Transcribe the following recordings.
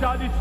40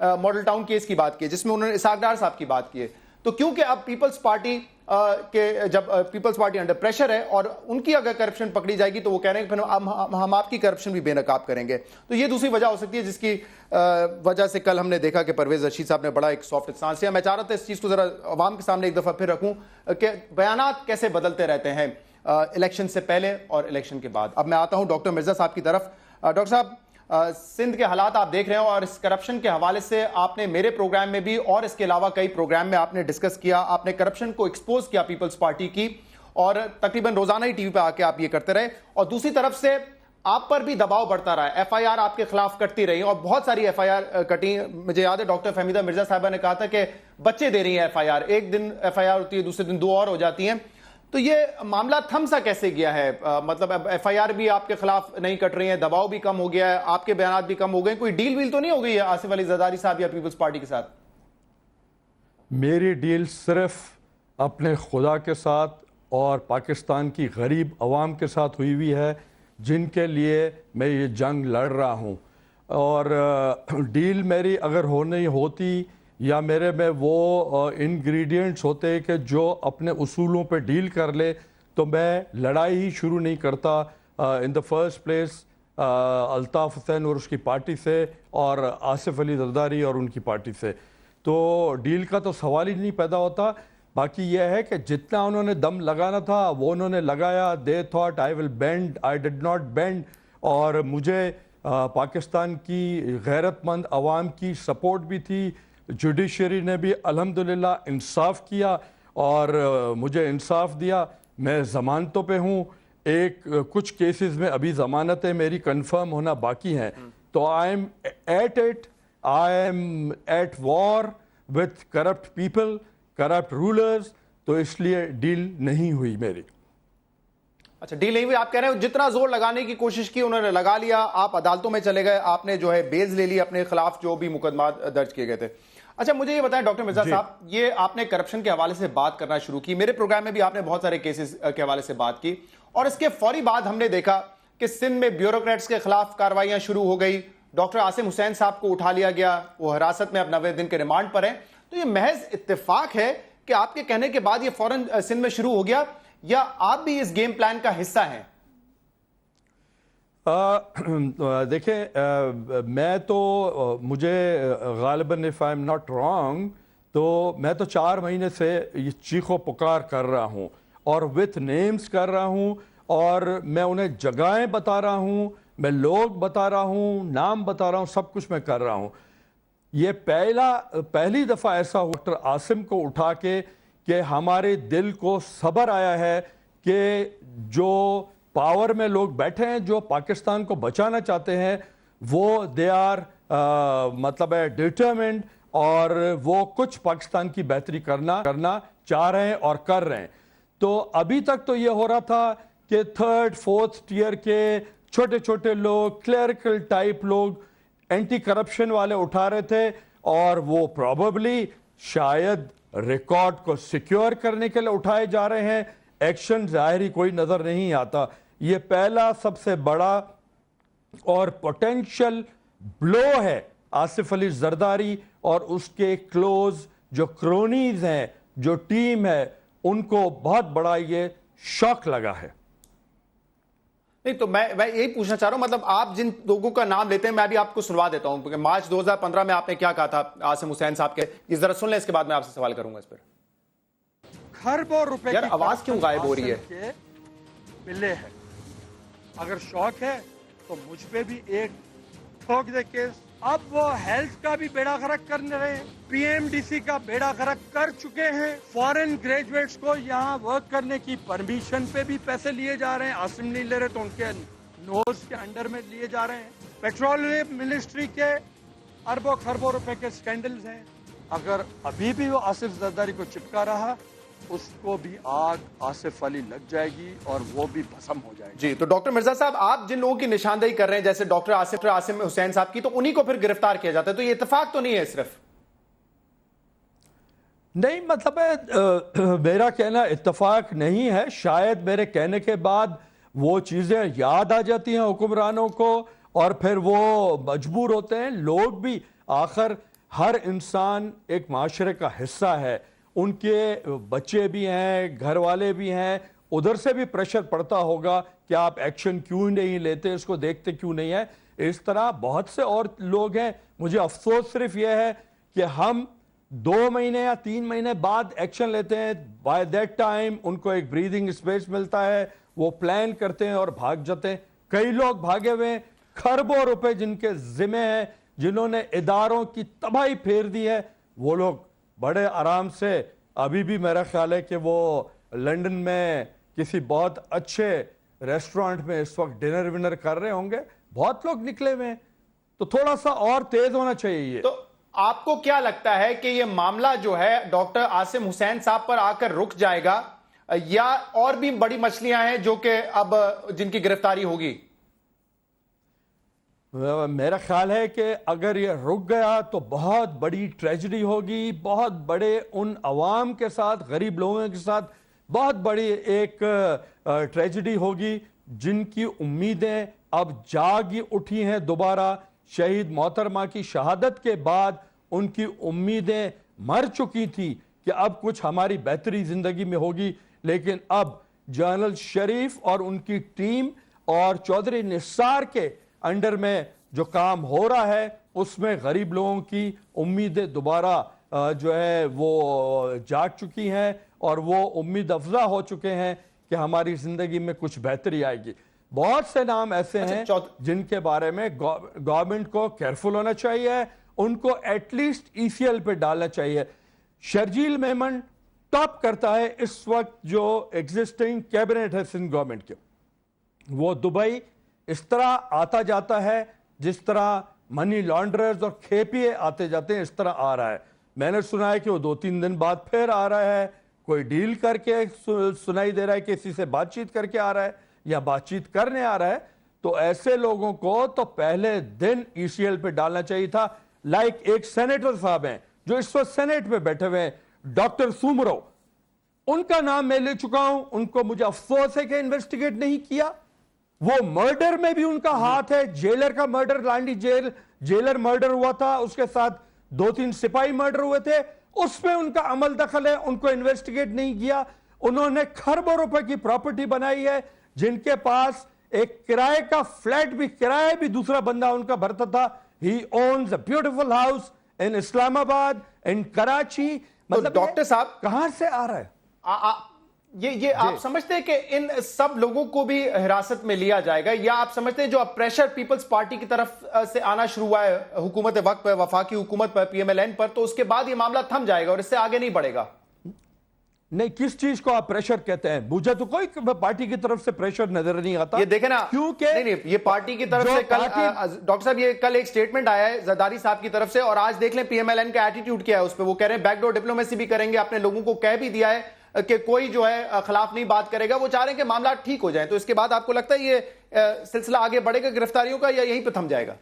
model town case کی بات کی جس میں انہوں نے اسحاق ڈار صاحب کی بات کی ہے. تو کیونکہ اب پیپلز پارٹی جب پیپلز پارٹی انڈر پریشر ہے اور ان کی اگر کرپشن پکڑی جائے گی تو وہ کہہ رہے ہیں کہ پھر ہم آپ کی کرپشن بھی بے نقاب کریں گے. تو یہ دوسری وجہ ہو سکتی ہے جس کی وجہ سے کل ہم نے دیکھا کہ پرویز رشید صاحب نے بڑا ایک سافٹ اسٹانس لیا. میں چاہ رہا تھا اس چیز کو ذرا عوام کے سامنے ایک دفعہ پھر رکھوں کہ بیانات کیسے بدلتے رہتے ہیں الیکشن سے پہلے اور الیکشن کے بعد. اب میں آتا ہوں ڈاکٹر مرزا صاحب کی طرف. ڈاکٹر صاحب, سندھ کے حالات آپ دیکھ رہے ہیں اور اس کرپشن کے حوالے سے آپ نے میرے پروگرام میں بھی اور اس کے علاوہ کئی پروگرام میں آپ نے ڈسکس کیا, آپ نے کرپشن کو ایکسپوز کیا پیپلز پارٹی کی, اور تقریباً روزانہ ہی ٹی وی پہ آ کے آپ یہ کرتے رہے. اور دوسری طرف سے آپ پر بھی دباؤ بڑھتا رہا ہے, ایف آئی آر آپ کے خلاف کٹتی رہی اور بہت ساری ایف آئی آر کٹی. مجھے یاد ہے ڈاکٹر فہمیدہ مرزا صاحبہ نے کہا تھا کہ بچے دے رہی ہیں ایف آئی آر, ایک دن ایف آئی آر ہوتی ہے دوسرے دن 2 اور ہو جاتی ہیں. تو یہ معاملہ تھم سا کیسے گیا ہے؟ مطلب اب ایف آئی آر بھی آپ کے خلاف نہیں کٹ رہی ہیں, دباؤ بھی کم ہو گیا ہے, آپ کے بیانات بھی کم ہو گئے, کوئی ڈیل ویل تو نہیں ہو گئی ہے آصف علی زرداری صاحب یا پیپلز پارٹی کے ساتھ؟ میری ڈیل صرف اپنے خدا کے ساتھ اور پاکستان کی غریب عوام کے ساتھ ہوئی ہے جن کے لیے میں یہ جنگ لڑ رہا ہوں. اور ڈیل میری اگر ہوتی یا میرے میں وہ انگریڈینٹس ہوتے کہ جو اپنے اصولوں پہ ڈیل کر لے تو میں لڑائی ہی شروع نہیں کرتا ان the first place Altaf Hussain اور اس کی پارٹی سے اور آصف علی زرداری اور ان کی پارٹی سے. تو ڈیل کا تو سوال ہی نہیں پیدا ہوتا. باقی یہ ہے کہ جتنا انہوں نے دم لگانا تھا وہ انہوں نے لگایا. They thought I will bend, I did not bend. اور مجھے پاکستان کی غیرت مند عوام کی سپورٹ بھی تھی. جوڈیشری نے بھی الحمدللہ انصاف کیا اور مجھے انصاف دیا. میں ضمانتوں پہ ہوں, کچھ کیسز میں ابھی ضمانتیں میری کنفرم ہونا باقی ہیں. تو I am at it, I am at war with corrupt people, corrupt rulers. تو اس لیے ڈیل نہیں ہوئی میری. اچھا, ڈیل نہیں ہوئی آپ کہہ رہے ہیں. جتنا زور لگانے کی کوشش کی انہوں نے لگا لیا, آپ عدالتوں میں چلے گئے, آپ نے جو ہے بیلز لے لی اپنے خلاف جو بھی مقدمات درج کیے گئے تھے. اچھا مجھے یہ بتائیں ڈاکٹر مرزا صاحب, یہ آپ نے کرپشن کے حوالے سے بات کرنا شروع کی, میرے پروگرام میں بھی آپ نے بہت سارے کیسز کے حوالے سے بات کی, اور اس کے فوری بعد ہم نے دیکھا کہ سندھ میں بیوروکریٹس کے خلاف کارروائیاں شروع ہو گئی. ڈاکٹر عاصم حسین صاحب کو اٹھا لیا گیا, وہ حراست میں اب 90 دن کے ریمانڈ پر ہیں. تو یہ محض اتفاق ہے کہ آپ کے کہنے کے بعد یہ فوراً سندھ میں شروع ہو گیا, یا آپ بھی اس گیم پلان کا حصہ ہیں؟ دیکھیں, میں تو مجھے غالباً if I'm not wrong تو میں تو 4 مہینے سے یہ چیخ و پکار کر رہا ہوں اور وتھ نیمز کر رہا ہوں, اور میں انہیں جگہیں بتا رہا ہوں, میں لوگ بتا رہا ہوں, نام بتا رہا ہوں, سب کچھ میں کر رہا ہوں. یہ پہلی دفعہ ایسا ہوا ڈاکٹر عاصم کو اٹھا کے کہ ہمارے دل کو صبر آیا ہے کہ جو پاور میں لوگ بیٹھے ہیں جو پاکستان کو بچانا چاہتے ہیں وہ دے آر مطلب ہے ڈیٹرمنڈ, اور وہ کچھ پاکستان کی بہتری کرنا چاہ رہے ہیں اور کر رہے ہیں. تو ابھی تک تو یہ ہو رہا تھا کہ 3rd 4th ٹیئر کے چھوٹے چھوٹے لوگ, کلیریکل ٹائپ لوگ, اینٹی کرپشن والے اٹھا رہے تھے, اور وہ پروبیبلی شاید ریکارڈ کو سیکیور کرنے کے لیے اٹھائے جا رہے ہیں. ایکشن ظاہری کوئی نظر نہیں آتا. یہ پہلا سب سے بڑا اور پوٹینشل بلو ہے آصف علی زرداری اور اس کے کلوز جو کرونیز ہیں, جو ٹیم ہے, ان کو بہت بڑا یہ شاک لگا ہے. نہیں تو میں یہی پوچھنا چاہ رہا ہوں, مطلب آپ جن لوگوں کا نام لیتے ہیں میں بھی آپ کو سنوا دیتا ہوں, کیونکہ مارچ 2015 میں آپ نے کیا کہا تھا عاصم حسین صاحب کے, یہ ذرا سن لیں, اس کے بعد میں آپ سے سوال کروں گا اس پر. خربوں روپے یار آواز کیوں غائب ہو رہی ہے؟ ملے ہیں. اگر شوق ہے تو مجھ پہ بھی ایک ٹھوک دے کیس. اب وہ ہیلتھ کا بھی بیڑا غرق کرنے رہے ہیں, پی ایم ڈی سی کا بیڑا غرق کر چکے ہیں. فورن گریجویٹس کو یہاں ورک کرنے کی پرمیشن پہ بھی پیسے لیے جا رہے ہیں. عاصم نہیں لے رہے تو ان کے نوز کے انڈر میں لیے جا رہے ہیں. پیٹرولیم منسٹری کے اربوں خربوں روپے کے سکینڈلز ہیں. اگر ابھی بھی وہ آصف زرداری کو چپکا رہا اس کو بھی آگ آصف علی لگ جائے گی اور وہ بھی بھسم ہو جائے گی. جی, تو ڈاکٹر مرزا صاحب آپ جن لوگوں کی نشاندہی کر رہے ہیں جیسے ڈاکٹر عاصم حسین صاحب کی, تو انہی کو پھر گرفتار کیا جاتا ہے, تو یہ اتفاق تو نہیں ہے صرف؟ نہیں, مطلب ہے میرا کہنا اتفاق نہیں ہے. شاید میرے کہنے کے بعد وہ چیزیں یاد آ جاتی ہیں حکمرانوں کو اور پھر وہ مجبور ہوتے ہیں. لوگ بھی آخر ہر انسان ایک معاشرے کا حصہ ہے، ان کے بچے بھی ہیں، گھر والے بھی ہیں، ادھر سے بھی پریشر پڑتا ہوگا کہ آپ ایکشن کیوں نہیں لیتے، اس کو دیکھتے کیوں نہیں ہیں. اس طرح بہت سے اور لوگ ہیں. مجھے افسوس صرف یہ ہے کہ ہم 2 مہینے یا 3 مہینے بعد ایکشن لیتے ہیں. بائی دیٹ ٹائم ان کو ایک بریدنگ اسپیس ملتا ہے، وہ پلان کرتے ہیں اور بھاگ جاتے ہیں. کئی لوگ بھاگے ہوئے ہیں، کھربوں روپے جن کے ذمہ ہیں، جنہوں نے اداروں کی تباہی پھیر دی ہے، وہ لوگ بڑے آرام سے ابھی بھی میرا خیال ہے کہ وہ لنڈن میں کسی بہت اچھے ریسٹورانٹ میں اس وقت ڈنر ونر کر رہے ہوں گے. بہت لوگ نکلے ہوئے ہیں، تو تھوڑا سا اور تیز ہونا چاہیے. یہ تو آپ کو کیا لگتا ہے کہ یہ معاملہ جو ہے ڈاکٹر عاصم حسین صاحب پر آ کر رک جائے گا یا اور بھی بڑی مچھلیاں ہیں جو کہ اب جن کی گرفتاری ہوگی؟ میرا خیال ہے کہ اگر یہ رک گیا تو بہت بڑی ٹریجڈی ہوگی، بہت بڑے ان عوام کے ساتھ، غریب لوگوں کے ساتھ بہت بڑی ایک ٹریجڈی ہوگی جن کی امیدیں اب جاگ اٹھی ہیں دوبارہ. شہید محترمہ کی شہادت کے بعد ان کی امیدیں مر چکی تھی کہ اب کچھ ہماری بہتری زندگی میں ہوگی، لیکن اب جنرل شریف اور ان کی ٹیم اور چودھری نثار کے انڈر میں جو کام ہو رہا ہے اس میں غریب لوگوں کی امیدیں دوبارہ جو ہے وہ جاگ چکی ہیں اور وہ امید افزا ہو چکے ہیں کہ ہماری زندگی میں کچھ بہتری آئے گی. بہت سے نام ایسے ہیں جن کے بارے میں گورنمنٹ کو کیئرفل ہونا چاہیے، ان کو ایٹ لیسٹ ECL پہ ڈالنا چاہیے. شرجیل میمن ٹاپ کرتا ہے اس وقت جو ایگزسٹنگ کیبنٹ ہے سندھ گورنمنٹ کے. وہ دبئی اس طرح آتا جاتا ہے جس طرح منی لانڈررز اور کھیپیے آتے جاتے ہیں، اس طرح آ رہا ہے. میں نے سنا ہے کہ وہ 2-3 دن بعد پھر آ رہا ہے، کوئی ڈیل کر کے سنائی دے رہا ہے، کسی سے بات چیت کر کے آ رہا ہے یا بات چیت کرنے آ رہا ہے. تو ایسے لوگوں کو تو پہلے دن ECL پہ ڈالنا چاہیے تھا. لائک ایک سینیٹر صاحب ہیں جو اس وقت سینیٹ میں بیٹھے ہوئے ہیں، ڈاکٹر سومرو، ان کا نام میں لے چکا ہوں. ان کو مجھے افسوس ہے کہ انویسٹیگیٹ نہیں کیا. وہ مرڈر میں بھی ان کا ہاتھ ہے. جیلر کا مرڈر، لانڈی جیلر مرڈر ہوا تھا، اس کے ساتھ 2-3 سپاہی مرڈر ہوئے تھے، اس میں ان کا عمل دخل ہے. ان کو انویسٹیگیٹ نہیں کیا. انہوں نے کھربوں روپے کی پراپرٹی بنائی ہے، جن کے پاس ایک کرائے کا فلیٹ بھی، کرائے بھی دوسرا بندہ ان کا بھرتا تھا. He owns a beautiful house in اسلام آباد، in کراچی. مطلب ڈاکٹر صاحب کہاں سے آ رہا ہے؟ یہ آپ سمجھتے ہیں کہ ان سب لوگوں کو بھی حراست میں لیا جائے گا، یا آپ سمجھتے ہیں جو اب پریشر پیپلز پارٹی کی طرف سے آنا شروع ہوا ہے حکومت وقت پر، وفاقی حکومت پر، PMLN پر، تو اس کے بعد یہ معاملہ تھم جائے گا اور اس سے آگے نہیں بڑھے گا؟ نہیں، کس چیز کو آپ پریشر کہتے ہیں؟ مجھے تو کوئی پارٹی کی طرف سے پریشر نظر نہیں آتا. یہ دیکھیں نا، کیونکہ نہیں یہ پارٹی کی طرف سے ڈاکٹر صاحب یہ کل ایک سٹیٹمنٹ آیا ہے زرداری صاحب کی طرف سے، اور آج دیکھ لیں PMLN کا ایٹیٹیوڈ کیا ہے اس پہ. وہ کہہ رہے ہیں بیک ڈور ڈپلومیسی بھی کریں گے، اپنے لوگوں کو کہہ بھی دیا ہے کہ کوئی جو ہے خلاف نہیں بات کرے گا. وہ چاہ رہے ہیں کہ معاملات ٹھیک ہو جائیں. تو اس کے بعد آپ کو لگتا ہے یہ سلسلہ آگے بڑھے گا گرفتاریوں کا، یا یہیں پہ تھم جائے گا؟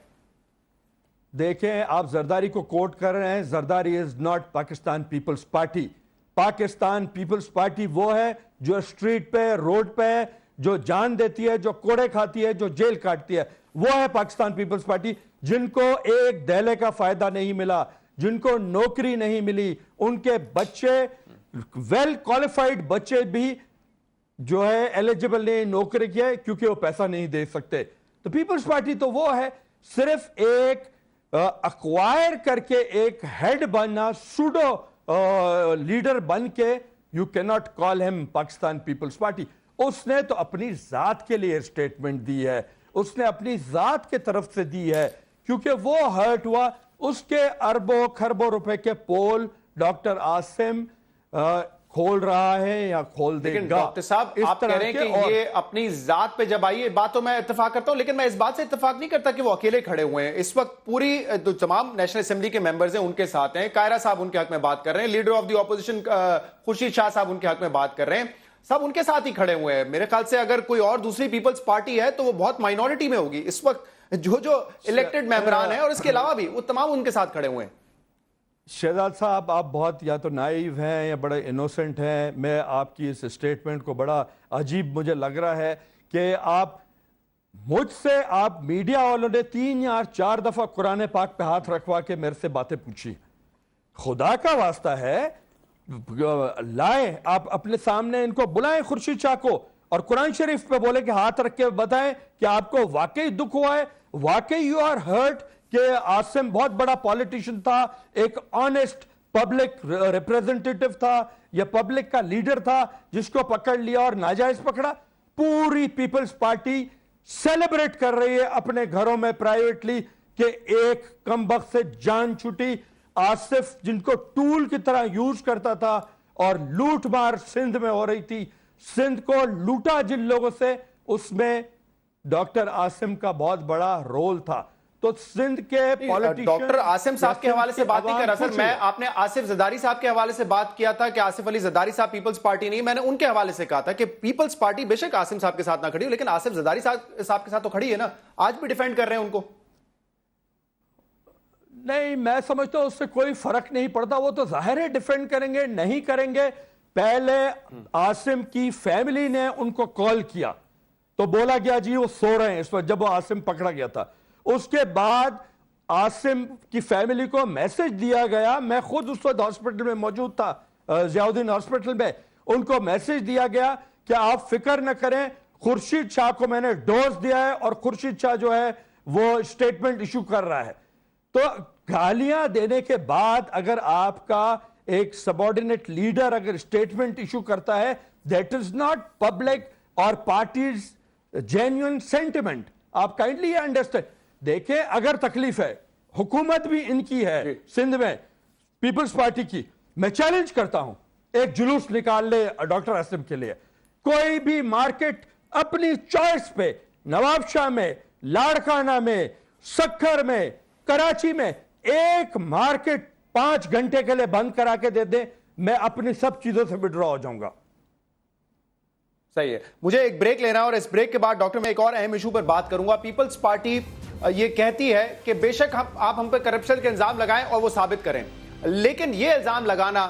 دیکھیں، آپ زرداری کو کوٹ کر رہے ہیں. Zardari is not Pakistan Peoples Party. پاکستان پیپلز پارٹی وہ ہے جو اسٹریٹ پہ، روڈ پہ، جو جان دیتی ہے، جو کوڑے کھاتی ہے، جو جیل کاٹتی ہے، وہ ہے پاکستان پیپلز پارٹی. جن کو ایک دہلے کا فائدہ نہیں ملا، جن کو نوکری نہیں ملی، ان کے بچے ویل کوالیفائڈ بچے بھی جو ہے ایلیجیبل نہیں نوکری کیا ہے کیونکہ وہ پیسہ نہیں دے سکتے. تو پیپلز پارٹی تو وہ ہے، صرف ایک اکوائر کر کے ایک ہیڈ بننا، سوڈو لیڈر بن کے، یو کی ناٹ کال ہم پاکستان پیپلز پارٹی. اس نے تو اپنی ذات کے لیے اسٹیٹمنٹ دی ہے، اس نے اپنی ذات کے طرف سے دی ہے، کیونکہ وہ ہرٹ ہوا. اس کے اربوں کھربوں روپے کے پول ڈاکٹر عاصم کھول رہا ہے یا کھول دے گا. لیکن ڈاکٹر صاحب آپ کہہ رہے ہیں کہ یہ اپنی ذات پہ جب آئی ہے، بات تو میں اتفاق کرتا ہوں، لیکن میں اس بات سے اتفاق نہیں کرتا کہ وہ اکیلے کھڑے ہوئے ہیں. اس وقت پوری تمام نیشنل اسمبلی کے ممبرز ہیں ان کے ساتھ ہیں. قاہرہ صاحب ان کے حق میں بات کر رہے ہیں، leader of the opposition Khurshid Shah Sahab ان کے حق میں بات کر رہے ہیں. سب ان کے ساتھ ہی کھڑے ہوئے ہیں. میرے خیال سے اگر کوئی اور دوسری پیپلز پارٹی ہے تو وہ بہت مائنورٹی میں ہوگی اس وقت. جو الیکٹڈ ممبران ہیں اور اس کے علاوہ بھی وہ تمام ان کے ساتھ کھڑے ہوئے ہیں. شہزاد صاحب، آپ بہت یا تو نائیو ہیں یا بڑے انوسنٹ ہیں. میں آپ کی اس سٹیٹمنٹ کو بڑا عجیب مجھے لگ رہا ہے کہ آپ مجھ سے آپ میڈیا والوں نے 3 یا 4 دفعہ قرآن پاک پہ ہاتھ رکھوا کے میرے سے باتیں پوچھی. خدا کا واسطہ ہے لائیں آپ اپنے سامنے ان کو بلائیں خورشید شاہ کو اور قرآن شریف پہ بولے کہ ہاتھ رکھ کے بتائیں کہ آپ کو واقعی دکھ ہوا ہے, واقعی یو آر ہرٹ کہ عاصم بہت بڑا پولیٹیشن تھا, ایک آنیسٹ پبلک ریپریزنٹیٹیو تھا یا پبلک کا لیڈر تھا جس کو پکڑ لیا اور ناجائز پکڑا. پوری پیپلز پارٹی سیلیبریٹ کر رہی ہے اپنے گھروں میں پرائیویٹلی کہ ایک کم بخت سے جان چھٹی. آصف جن کو ٹول کی طرح یوز کرتا تھا اور لوٹ مار سندھ میں ہو رہی تھی, سندھ کو لوٹا جن لوگوں سے, اس میں ڈاکٹر عاصم کا بہت بڑا رول تھا. تو سندھ کے پولیٹیشین ڈاکٹر عاصم صاحب کے حوالے سے بات نہیں کر رہا سر, میں آپ نے آصف زرداری صاحب کے حوالے سے بات کیا تھا کہ آصف علی زرداری صاحب پیپلز پارٹی نہیں, میں نے ان کے حوالے سے کہا تھا کہ پیپلز پارٹی بے شک عاصم صاحب کے ساتھ نہ کھڑی ہو لیکن آصف زرداری صاحب کے ساتھ تو کھڑی ہے نا, آج بھی ڈیفینڈ کر رہے ہیں ان کو. نہیں, میں سمجھتا ہوں اس سے کوئی فرق نہیں پڑتا, وہ تو ظاہر ہے ڈیفینڈ کریں گے, نہیں کریں گے. پہلے عاصم کی فیملی نے ان کو کال کیا تو بولا گیا جی وہ سو رہے ہیں اس وقت, جب وہ عاصم پکڑا گیا تھا. اس کے بعد عاصم کی فیملی کو میسج دیا گیا, میں خود اس وقت ہاسپٹل میں موجود تھا, ضیاء الدین ہاسپٹل میں, ان کو میسج دیا گیا کہ آپ فکر نہ کریں, خورشید شاہ کو میں نے ڈوز دیا ہے اور خورشید شاہ جو ہے وہ اسٹیٹمنٹ ایشو کر رہا ہے. تو گالیاں دینے کے بعد اگر آپ کا ایک سبارڈینیٹ لیڈر اگر اسٹیٹمنٹ ایشو کرتا ہے, دیٹ از ناٹ پبلک اور پارٹیز جینیون سینٹیمنٹ. آپ کائنڈلی یہ انڈرسٹینڈ دیکھیں, اگر تکلیف ہے, حکومت بھی ان کی ہے سندھ میں پیپلز پارٹی کی, میں چیلنج کرتا ہوں ایک جلوس نکال لے ڈاکٹر عاصم کے لیے, کوئی بھی مارکیٹ اپنی چوائس پہ, نواب شاہ میں, لاڑکانہ میں, سکھر میں, کراچی میں, ایک مارکیٹ 5 گھنٹے کے لیے بند کرا کے دے دیں, میں اپنی سب چیزوں سے وڈرا ہو جاؤں گا. صحیح ہے, مجھے ایک بریک لینا ہے اور اس بریک کے بعد ڈاکٹر میں ایک اور اہم ایشو پر بات کروں گا. پیپلز پارٹی یہ کہتی ہے کہ بے شک آپ ہم پہ کرپشن کے الزام لگائیں اور وہ ثابت کریں, لیکن یہ الزام لگانا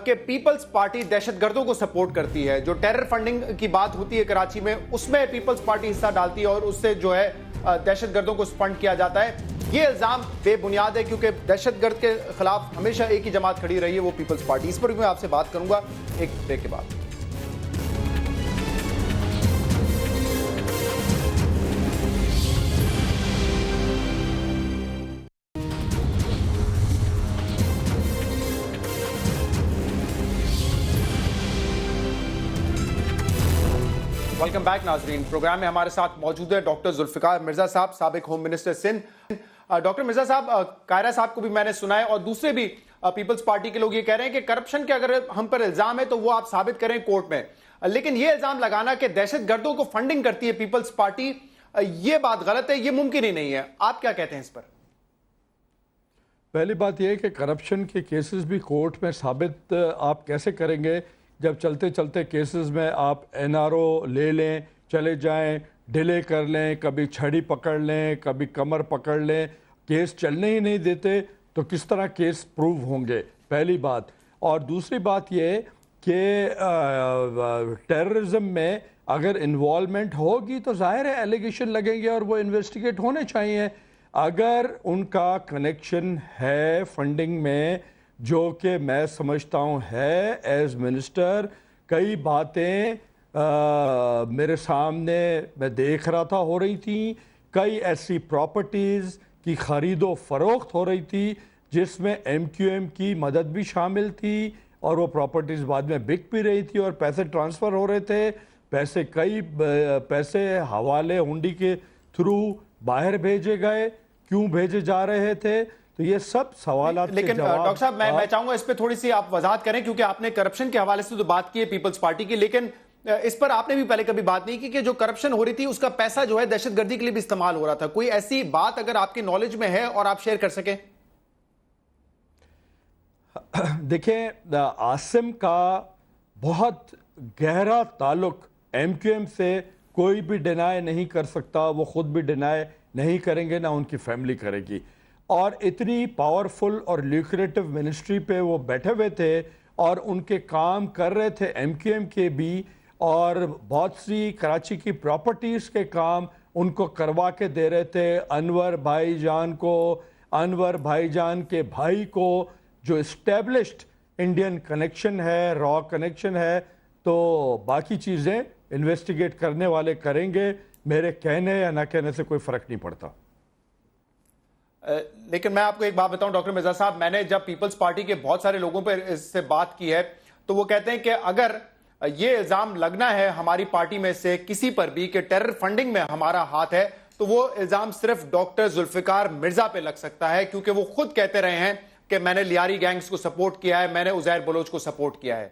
کہ پیپلز پارٹی دہشت گردوں کو سپورٹ کرتی ہے, جو ٹیرر فنڈنگ کی بات ہوتی ہے کراچی میں اس میں پیپلز پارٹی حصہ ڈالتی ہے اور اس سے جو ہے دہشت گردوں کو فنڈ کیا جاتا ہے, یہ الزام بے بنیاد ہے کیونکہ دہشت گرد کے خلاف ہمیشہ ایک ہی جماعت کھڑی رہی ہے, وہ پیپلز پارٹی. اس پر بھی میں آپ سے بات کروں گا ایک بریک کے بعد. ویلکم بیک ناظرین, پروگرام میں ہمارے ساتھ موجود ہے ڈاکٹر ذوالفقار مرزا صاحب, سابق home minister Sindh. Doctor Mirza صاحب, قاہرہ صاحب کو بھی میں نے سنا ہے اور دوسرے بھی پیپلز پارٹی کے لوگ یہ کہہ رہے ہیں کہ کرپشن کے اگر ہم پر الزام ہے تو وہ آپ ثابت کریں کورٹ میں, لیکن یہ الزام لگانا کہ دہشت گردوں کو فنڈنگ کرتی ہے پیپلز پارٹی, یہ بات غلط ہے, یہ ممکن ہی نہیں ہے. آپ کیا کہتے ہیں اس پر؟ پہلی بات یہ ہے کہ کرپشن کے کیسز بھی کورٹ میں ثابت آپ کیسے کریں گے جب چلتے چلتے کیسز میں آپ این آر او لے لیں, چلے جائیں, ڈیلے کر لیں, کبھی چھڑی پکڑ لیں, کبھی کمر پکڑ لیں, کیس چلنے ہی نہیں دیتے, تو کس طرح کیس پروو ہوں گے, پہلی بات. اور دوسری بات یہ کہ ٹیررزم میں اگر انوالومنٹ ہوگی تو ظاہر ہے ایلیگیشن لگیں گے اور وہ انویسٹیگیٹ ہونے چاہیے. اگر ان کا کنیکشن ہے فنڈنگ میں, جو کہ میں سمجھتا ہوں ہے, ایز منسٹر کئی باتیں میرے سامنے میں دیکھ رہا تھا ہو رہی تھیں, کئی ایسی پراپرٹیز کی خرید و فروخت ہو رہی تھی جس میں ایم کیو ایم کی مدد بھی شامل تھی اور وہ پراپرٹیز بعد میں بک بھی رہی تھی اور پیسے ٹرانسفر ہو رہے تھے, کئی پیسے حوالے ہنڈی کے تھرو باہر بھیجے گئے, کیوں بھیجے جا رہے تھے, تو یہ سب سوالات کے جواب. لیکن ڈاکٹر صاحب میں چاہوں گا اس پہ تھوڑی سی آپ وضاحت کریں, کیونکہ آپ نے کرپشن کے حوالے سے تو بات کی ہے پیپلز پارٹی کی, لیکن اس پر آپ نے بھی پہلے کبھی بات نہیں کی کہ جو کرپشن ہو رہی تھی اس کا پیسہ جو ہے دہشت گردی کے لیے بھی استعمال ہو رہا تھا. کوئی ایسی بات اگر آپ کی نالج میں ہے اور آپ شیئر کر سکیں؟ دیکھیں, عاصم کا بہت گہرا تعلق ایم کیو ایم سے کوئی بھی ڈینائی نہیں کر سکتا, وہ خود بھی ڈینائی نہیں کریں گے, نہ ان کی فیملی کرے گی. اور اتنی پاورفل اور لیوکریٹو منسٹری پہ وہ بیٹھے ہوئے تھے اور ان کے کام کر رہے تھے ایم کیو ایم کے بھی, اور بہت سی کراچی کی پراپرٹیز کے کام ان کو کروا کے دے رہے تھے. انور بھائی جان کو, انور بھائی جان کے بھائی کو, جو اسٹیبلشڈ انڈین کنیکشن ہے, را کنیکشن ہے. تو باقی چیزیں انویسٹیگیٹ کرنے والے کریں گے, میرے کہنے یا نہ کہنے سے کوئی فرق نہیں پڑتا. لیکن میں آپ کو ایک بات بتاؤں ڈاکٹر مرزا صاحب, میں نے جب پیپلز پارٹی کے بہت سارے لوگوں پہ اس سے بات کی ہے تو وہ کہتے ہیں کہ اگر یہ الزام لگنا ہے ہماری پارٹی میں سے کسی پر بھی کہ ٹیرر فنڈنگ میں ہمارا ہاتھ ہے, تو وہ الزام صرف ڈاکٹر ذوالفقار مرزا پہ لگ سکتا ہے, کیونکہ وہ خود کہتے رہے ہیں کہ میں نے لیاری گینگز کو سپورٹ کیا ہے, میں نے عزیر بلوچ کو سپورٹ کیا ہے.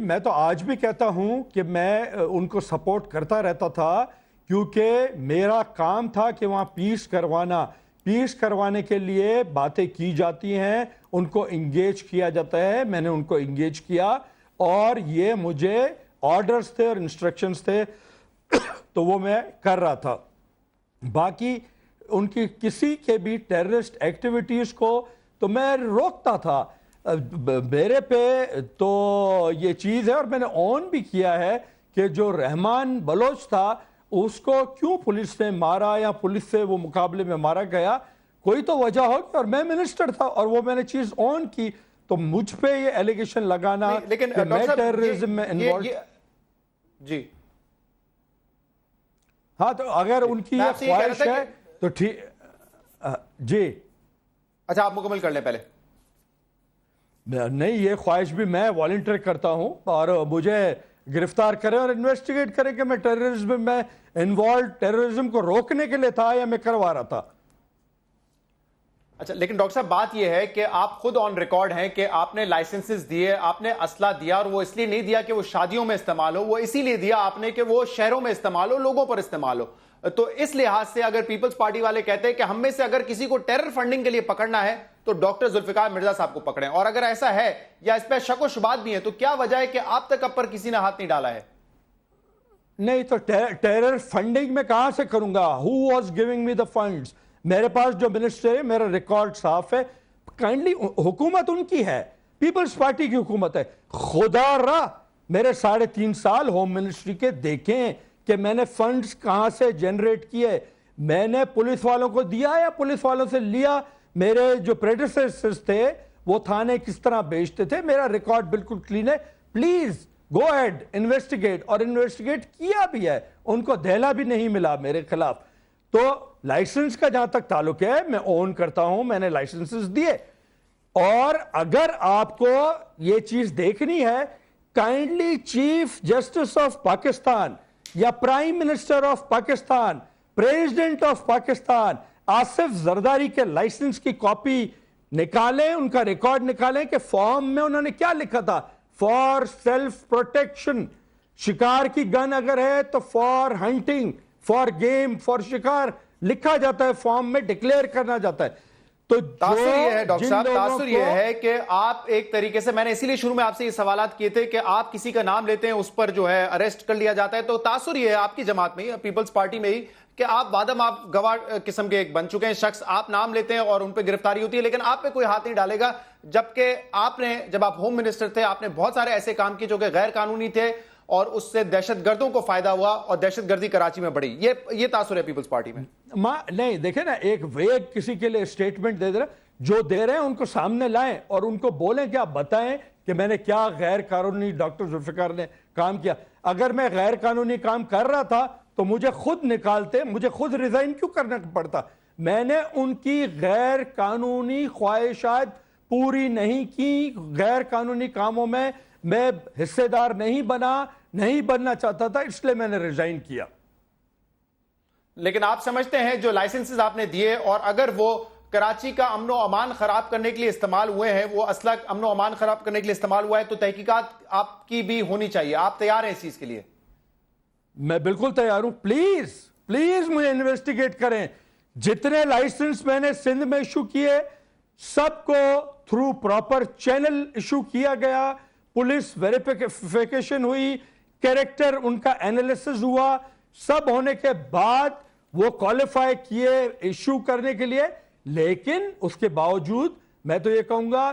میں تو آج بھی کہتا ہوں کہ میں ان کو سپورٹ کرتا رہتا تھا, کیونکہ میرا کام تھا کہ وہاں پیس کروانے کے لیے باتیں کی جاتی ہیں, ان کو انگیج کیا جاتا ہے. میں نے ان کو انگیج کیا اور یہ مجھے آرڈرز تھے اور انسٹرکشنز تھے تو وہ میں کر رہا تھا. باقی ان کی کسی کے بھی ٹیررسٹ ایکٹیویٹیز کو تو میں روکتا تھا. میرے پہ تو یہ چیز ہے, اور میں نے آن بھی کیا ہے کہ جو رحمان بلوچ تھا اس کو کیوں پولیس نے مارا یا پولیس سے وہ مقابلے میں مارا گیا, کوئی تو وجہ ہوگی, اور میں منسٹر تھا اور وہ میں نے چیز آن کی. تو مجھ پہ یہ ایلیگیشن لگانا لیکن کہ میں ٹیررزم میں انوالڈ, جی ہاں تو اگر ان کی یہ خواہش ہے تو ٹھیک. جی اچھا آپ مکمل کر لیں پہلے. نہیں, یہ خواہش بھی میں والنٹیئر کرتا ہوں, اور مجھے گرفتار کریں اور انویسٹیگیٹ کریں کہ میں ٹیررزم میں انوالوڈ, ٹیررزم کو روکنے کے لیے تھا یا میں کروا رہا تھا. اچھا لیکن ڈاکٹر صاحب بات یہ ہے کہ آپ خود آن ریکارڈ ہیں کہ آپ نے لائسنسز دیے, آپ نے اسلحہ دیا, اور وہ اس لیے نہیں دیا کہ وہ شادیوں میں استعمال ہو, وہ اسی لیے دیا آپ نے کہ وہ شہروں میں استعمال ہو, لوگوں پر استعمال ہو. تو اس لحاظ سے اگر پیپلز پارٹی والے کہتے ہیں کہ ہم میں سے اگر کسی کو ٹیرر فنڈنگ کے لیے پکڑنا ہے تو ڈاکٹر ذوالفقار مرزا صاحب کو پکڑیں, اور اگر ایسا ہے یا اس پہ شک و شبہات بھی ہیں تو کیا وجہ ہے کہ آپ تک اب پر کسی نے ہاتھ نہیں ڈالا ہے؟ نہیں تو ٹیرر فنڈنگ میں کہاں سے کروں گا؟ Who was giving me the funds? میرے پاس جو منسٹر ہے, میرا ریکارڈ صاف ہے. کائنڈلی حکومت ان کی ہے, پیپلز پارٹی کی حکومت ہے. خدا را میرے 3.5 سال ہوم منسٹری کے دیکھیں کہ میں نے فنڈز کہاں سے جنریٹ کیے, میں نے پولیس والوں کو دیا یا پولیس والوں سے لیا, میرے جو پریڈیسیسرز تھے وہ تھانے کس طرح بیچتے تھے, میرا ریکارڈ بالکل کلین ہے. پلیز گو ایڈ انویسٹیگیٹ, اور انویسٹیگیٹ کیا بھی ہے, ان کو دہلا بھی نہیں ملا میرے خلاف. تو لائسنس کا جہاں تک تعلق ہے میں اون کرتا ہوں, میں نے لائسنسز دیے. اور اگر آپ کو یہ چیز دیکھنی ہے, kindly chief justice of Pakistan یا prime minister of Pakistan, president of Pakistan Asif Zardari کے لائسنس کی کاپی نکالیں, ان کا ریکارڈ نکالیں کہ فارم میں انہوں نے کیا لکھا تھا. فار سیلف پروٹیکشن, شکار کی گن اگر ہے تو for hunting, for game, for شکار لکھا جاتا ہے, فارم میں ڈکلیئر کرنا جاتا ہے. تو تاثر یہ ہے ڈاکٹر صاحب, تاثر یہ ہے کہ آپ ایک طریقے سے, میں نے اسی لیے شروع میں آپ سے یہ سوالات کیے تھے کہ آپ کسی کا نام لیتے ہیں اس پر جو ہے اریسٹ کر لیا جاتا ہے, تو تاثر یہ ہے آپ کی جماعت میں ہی, پیپلز پارٹی میں ہی, کہ آپ وادم آپ گواہ قسم کے ایک بن چکے ہیں شخص, آپ نام لیتے ہیں اور ان پہ گرفتاری ہوتی ہے, لیکن آپ پہ کوئی ہاتھ نہیں ڈالے گا. جبکہ آپ نے, جب آپ ہوم منسٹر تھے, آپ نے بہت سارے ایسے کام کیے جو کہ غیر قانونی تھے, اور اس سے دہشت گردوں کو فائدہ ہوا اور دہشت گردی کراچی میں بڑھی. یہ تاثر ہے پیپلز پارٹی میں. نہیں دیکھیں نا, ایک ویگ کسی کے لیے اسٹیٹمنٹ دے دے رہے, جو دے رہے ہیں ان کو سامنے لائیں اور ان کو بولیں کہ آپ بتائیں کہ میں نے کیا غیر قانونی ڈاکٹر ذوالفقار نے کام کیا. اگر میں غیر قانونی کام کر رہا تھا تو مجھے خود نکالتے, مجھے خود ریزائن کیوں کرنا پڑتا. میں نے ان کی غیر قانونی خواہشات پوری نہیں کی, غیر قانونی کاموں میں میں حصے دار نہیں بننا چاہتا تھا, اس لیے میں نے ریزائن کیا. لیکن آپ سمجھتے ہیں جو لائسنسز آپ نے دیے, اور اگر وہ کراچی کا امن و امان خراب کرنے کے لیے استعمال ہوئے ہیں, وہ اسلحہ امن و امان خراب کرنے کے لیے استعمال ہوا ہے, تو تحقیقات آپ کی بھی ہونی چاہیے. آپ تیار ہیں اس چیز کے لیے؟ میں بالکل تیار ہوں. پلیز مجھے انویسٹیگیٹ کریں. جتنے لائسنس میں نے سندھ میں ایشو کیے سب کو تھرو پراپر چینل ایشو کیا گیا, پولیس ویریفیکیشن ہوئی, کیریکٹر ان کا اینالیسس ہوا, سب ہونے کے بعد وہ کوالیفائی کیے ایشو کرنے کے لیے. لیکن اس کے باوجود میں تو یہ کہوں گا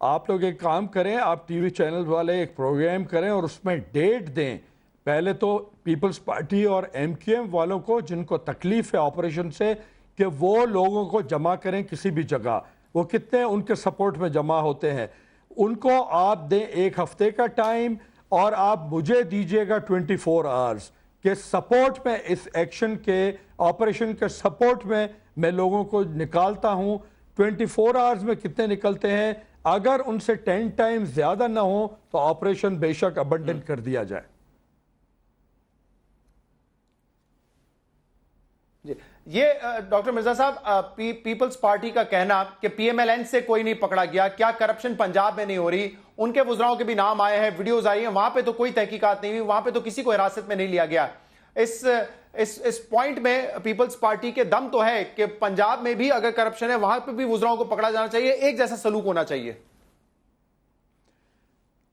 آپ لوگ ایک کام کریں, آپ ٹی وی چینل والے ایک پروگرام کریں اور اس میں ڈیٹ دیں. پہلے تو پیپلز پارٹی اور ایم کیو ایم والوں کو جن کو تکلیف ہے آپریشن سے, کہ وہ لوگوں کو جمع کریں کسی بھی جگہ. وہ کتنے ان کے سپورٹ میں جمع ہوتے ہیں, ان کو آپ دیں 1 ہفتے کا ٹائم, اور آپ مجھے دیجئے گا 24 آورز کہ سپورٹ میں اس ایکشن کے, آپریشن کے سپورٹ میں لوگوں کو نکالتا ہوں. 24 آورز میں کتنے نکلتے ہیں؟ اگر ان سے 10 ٹائم زیادہ نہ ہو تو آپریشن بے شک ابنڈن کر دیا جائے. یہ ڈاکٹر مرزا صاحب, پیپلز پارٹی کا کہنا کہ پی ایم ایل این سے کوئی نہیں پکڑا گیا, کیا کرپشن پنجاب میں نہیں ہو رہی؟ ان کے وزراؤں کے بھی نام آئے ہیں, ویڈیوز آئی ہیں, وہاں پہ تو کوئی تحقیقات نہیں ہوئی, وہاں پہ تو کسی کو حراست میں نہیں لیا گیا. اس پوائنٹ میں پیپلز پارٹی کے دم تو ہے کہ پنجاب میں بھی اگر کرپشن ہے وہاں پہ بھی وزراؤں کو پکڑا جانا چاہیے, ایک جیسا سلوک ہونا چاہیے.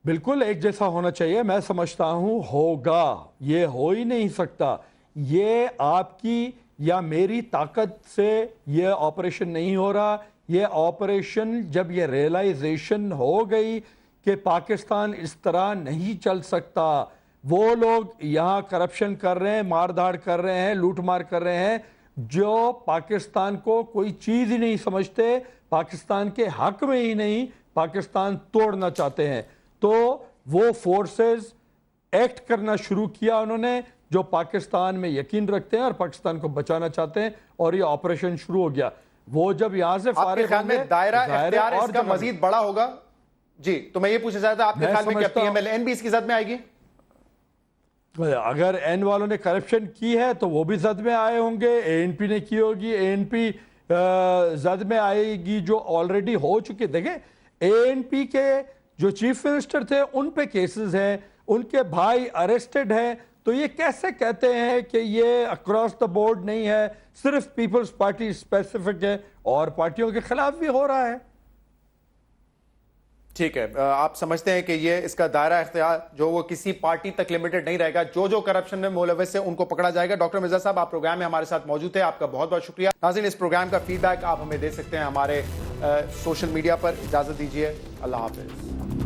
بالکل ایک جیسا ہونا چاہیے. میں سمجھتا ہوں ہوگا, یہ ہو ہی نہیں سکتا. یہ آپ کی یا میری طاقت سے یہ آپریشن نہیں ہو رہا. یہ آپریشن جب یہ ریئلائزیشن ہو گئی کہ پاکستان اس طرح نہیں چل سکتا, وہ لوگ یہاں کرپشن کر رہے ہیں, مار دھاڑ کر رہے ہیں, لوٹ مار کر رہے ہیں, جو پاکستان کو کوئی چیز ہی نہیں سمجھتے, پاکستان کے حق میں ہی نہیں, پاکستان توڑنا چاہتے ہیں. تو وہ فورسز ایکٹ کرنا شروع کیا انہوں نے جو پاکستان میں یقین رکھتے ہیں اور پاکستان کو بچانا چاہتے ہیں, اور یہ آپریشن شروع ہو گیا. وہ جب یہاں سے آپ کے خیال میں دائرہ اختیار اس کا مزید بڑا ہوگا؟ جی, تو میں یہ پوچھنا چاہتا تھا, آپ کے خیال میں کیا پی ایم ایل این بھی اس کی زد میں آئے گی؟ اگر این والوں نے کرپشن کی ہے تو وہ بھی زد میں آئے ہوں گے, اے این پی نے کی ہوگی, اے این پی زد میں آئے گی جو آلریڈی ہو چکے. دیکھیں اے این پی کے جو چیف منسٹر تھے ان پہ کیسز ہیں, ان کے بھائی اریسٹڈ ہیں, تو یہ کیسے کہتے ہیں کہ یہ اکراس دا بورڈ نہیں ہے, صرف پیپلز پارٹی اسپیسیفک ہے, اور پارٹیوں کے خلاف بھی ہو رہا ہے. ٹھیک ہے, آپ سمجھتے ہیں کہ یہ اس کا دائرہ اختیار جو وہ کسی پارٹی تک لمیٹڈ نہیں رہے گا, جو کرپشن میں ملوث ہے ان کو پکڑا جائے گا. ڈاکٹر مرزا صاحب, آپ پروگرام میں ہمارے ساتھ موجود تھے, آپ کا بہت بہت شکریہ. ناظرین, اس پروگرام کا فیڈ بیک آپ ہمیں دے سکتے ہیں ہمارے سوشل میڈیا پر. اجازت دیجیے, اللہ حافظ.